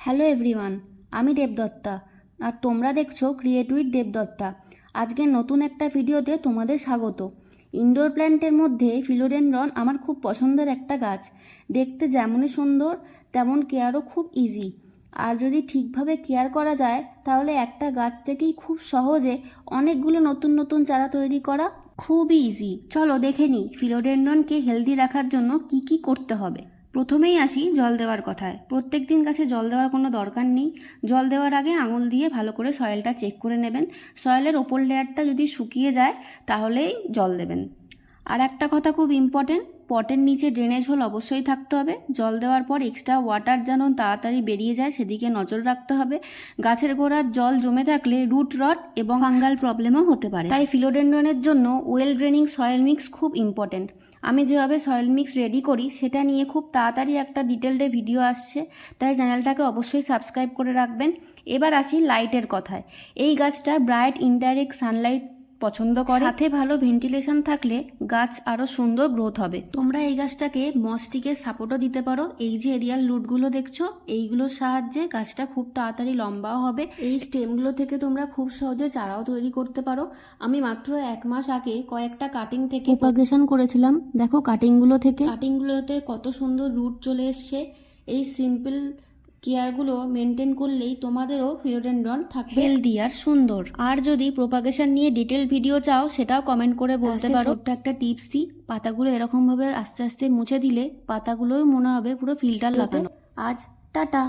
Hello everyone, আমি দেবদত্তা আর তোমরা দেখছো ক্রিয়েট উইথ দেবদত্তা। আজকের নতুন একটা ভিডিওতে তোমাদের স্বাগত। ইনডোর প্ল্যান্টের মধ্যে ফিলোডেনড্রন আমার খুব পছন্দের একটা গাছ। দেখতে যেমনই সুন্দর তেমন কেয়ারও খুব ইজি। আর যদি ঠিকভাবে কেয়ার করা যায় তাহলে একটা গাছ থেকেই খুব সহজে অনেকগুলো নতুন নতুন চারা তৈরি করা খুবই ইজি। চলো দেখে নিই ফিলোডেনড্রনকে হেলদি রাখার জন্য কি কি করতে হবে। প্রথমেই আসি জল দেওয়ার কথায়। প্রত্যেক দিন গাছে জল দেওয়ার কোনো দরকার নেই। জল দেওয়ার আগে আঙুল দিয়ে ভালো করে সয়েলটা চেক করে নেবেন। সয়েলের ওপর লেয়ারটা যদি শুকিয়ে যায় তাহলেই জল দেবেন। আর একটা কথা খুব ইম্পর্টেন্ট, পটের নিচে ড্রেনেজ হোল অবশ্যই থাকতে হবে। জল দেওয়ার পর এক্সট্রা ওয়াটার যেন তাড়াতাড়ি বেরিয়ে যায় সেদিকে নজর রাখতে হবে। গাছের গোড়ার জল জমে থাকলে রুট রট এবং ফাঙ্গাল প্রবলেমও হতে পারে। তাই ফিলোডেনড্রনের জন্য ওয়েল ড্রেনিং সয়েল মিক্স খুব ইম্পর্টেন্ট। আমি যেভাবে সয়েল মিক্স রেডি করি সেটা নিয়ে খুব তাড়াতাড়ি একটা ডিটেলডে ভিডিও আসছে, তাই চ্যানেলটাকে অবশ্যই সাবস্ক্রাইব করে রাখবেন। এবার আসি লাইটের কথায়। এই গাছটা ব্রাইট ইনডাইরেক্ট সানলাইট পছন্দ করে, সাথে ভালো ভেন্টিলেশন থাকলে গাছ আরও সুন্দর গ্রোথ হবে। তোমরা এই গাছটাকে মসটিকের সাপোর্টও দিতে পারো। এই যে এরিয়াল রুটগুলো দেখছো, এইগুলোর সাহায্যে গাছটা খুব তাড়াতাড়ি লম্বাও হবে। এই স্টেমগুলো থেকে তোমরা খুব সহজে চারাও তৈরি করতে পারো। আমি মাত্র 1 মাস আগে কয়েকটা কাটিং থেকে প্রপাগেশন করেছিলাম। দেখো কাটিংগুলোতে কত সুন্দর রুট চলে এসছে। এই সিম্পল কেয়ারগুলো মেনটেন করলেই তোমাদেরও ফিলোডেনড্রন থাকবে হেলদি আর সুন্দর। আর যদি প্রোপাগেশন নিয়ে ডিটেল ভিডিও চাও সেটাও কমেন্ট করে বলতে পারো। ছোট্ট একটা টিপস দিই, পাতাগুলো এরকমভাবে আস্তে আস্তে মুছে দিলে পাতাগুলোই মনে হবে পুরো ফিল্টার লাগানো। আজ টাটা।